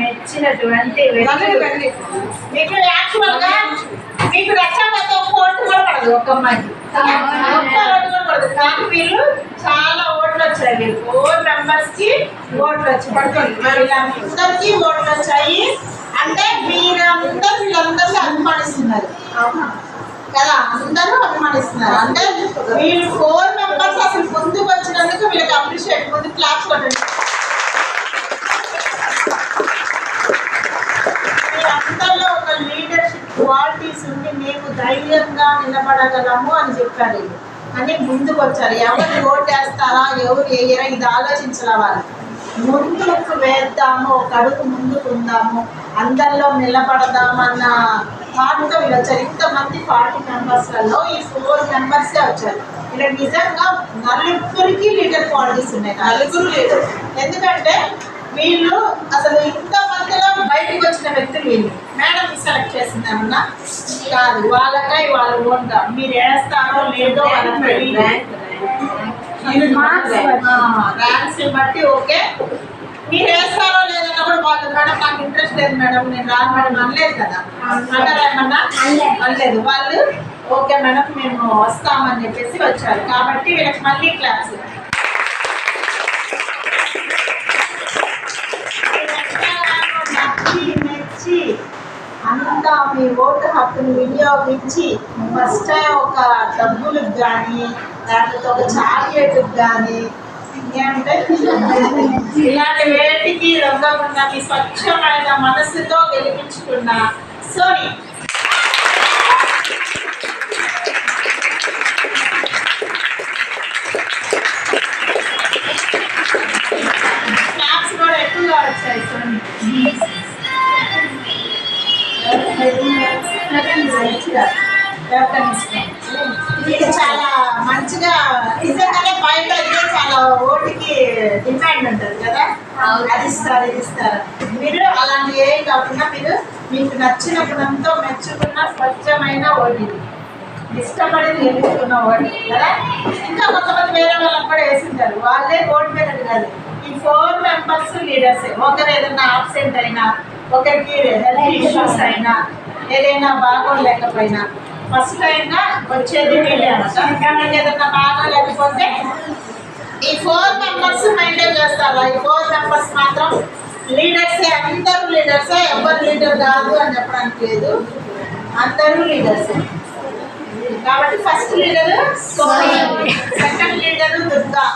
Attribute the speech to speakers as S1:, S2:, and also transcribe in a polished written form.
S1: మెచ్చినటువంటి మీకు యాక్చువల్ గా మీకు రక్షాబంధన్ ఒక ఓటు కూడా పడదు, ఒక అమ్మాయికి ఒక్క ఓటు కూడా పడదు. కానీ వీళ్ళు చాలా ఓట్లు వచ్చాయి, వీళ్ళు 4 మెంబర్స్ కి ఓట్లు వచ్చాయి, వీళ్ళందరికీ ఓట్లు వచ్చాయి. అంటే వీళ్ళందరూ అభిమానిస్తున్నారు కదా, అందరూ అభిమానిస్తున్నారు. అంటే వీళ్ళు 4 మెంబర్స్ అసలు ముందుకు వచ్చినందుకు వీళ్ళకి అప్రిషియేట్, ముందు క్లాప్స్ కొట్టండి. వీళ్ళందరిలో ఒక లీడర్షిప్ క్వాలిటీస్ ఉండి మేము ధైర్యంగా నిలబడగలము అని చెప్పారు. అని ముందుకు వచ్చారు. ఎవరు ఓటేస్తారా ఎవరు వేయరా ఇది ఆలోచించాల వాళ్ళు. ముందుకు వేద్దాము, ఒక అడుగు ముందుకు ఉందాము, అందరిలో నిలబడదామన్న థాట్తో వీళ్ళు వచ్చారు. ఇంతమంది 40 మెంబర్స్లలో ఈ 4 మెంబర్సే వచ్చారు. ఇలా నిజంగా నలుగురికి లీడర్ క్వాలిటీస్ ఉన్నాయి, నలుగురు లీడర్. ఎందుకంటే వీళ్ళు అసలు ఇంతమందిలో బయటకు వచ్చిన వ్యక్తులు వీళ్ళు. మేడం సెలెక్ట్ చేసిందేమన్నా కాదు, వాళ్ళకై వాళ్ళు ఓన్గా మీరు వేస్తారో లేదో వాళ్ళకి ర్యాంక్స్ బట్టి ఓకే, మీరు వేస్తారో లేదన్నప్పుడు వాళ్ళు మేడం నాకు ఇంట్రెస్ట్ లేదు మేడం నేను రాను మేడం అనలేదు కదా, అంటారా ఏమన్నా అనలేదు. వాళ్ళు ఓకే మేడం మేము వస్తామని చెప్పేసి వచ్చారు. కాబట్టి వీళ్ళకి మళ్ళీ క్లాస్. మెచ్చి అంతా మీ ఓటు హక్కును వినియోగించి ఫస్ట్ టైం ఒక డబ్బులకు కానీ లేకపోతే ఒక చాక్లెట్కి కానీ ఇంకేంటే ఇలాంటి వేటికి రొంగకుండా మీ స్వచ్ఛమైన మనసుతో గెలిపించుకున్న సోని. క్లాప్స్ కూడా ఎక్కువగా వచ్చాయి సోని. ఇది చాలా మంచిగా నిజంగానే బయట అయితే చాలా ఓటుకి డిమాండ్ ఉంటుంది కదా, అది ఇస్తారు ఇది ఇస్తారు. మీరు అలాంటి ఏం కాకుండా మీరు మీకు నచ్చిన గుణంతో మెచ్చుకున్న స్వచ్ఛమైన ఓటు, ఇష్టపడి గెలుచుకున్న ఓటు కదా. ఇంకా కొంతమంది వేరే వాళ్ళకి కూడా వేసింటారు, వాళ్ళే ఓటు మీద కాదు. ఈ 4 మెంబర్స్ లీడర్సే. ఒకరు ఏదైనా ఆబ్సెంట్ అయినా, ఒకరికి హెల్త్ ఇష్యూస్ అయినా, ఏదైనా బాగోలేకపోయినా ఫస్ట్ అయినా వచ్చేది వీళ్ళే అనమాట. ఇంకా మీకు ఏదైనా బాగోలేకపోతే ఈ 4 మెంబర్స్ మెయింటైన్ చేస్తారు. ఈ 4 మెంబర్స్ మాత్రం లీడర్సే, అందరూ లీడర్సే, ఎవరు లీడర్ కాదు అని చెప్పడానికి లేదు, అందరూ లీడర్సే. కాబట్టి first leader Soni, second leader Durga,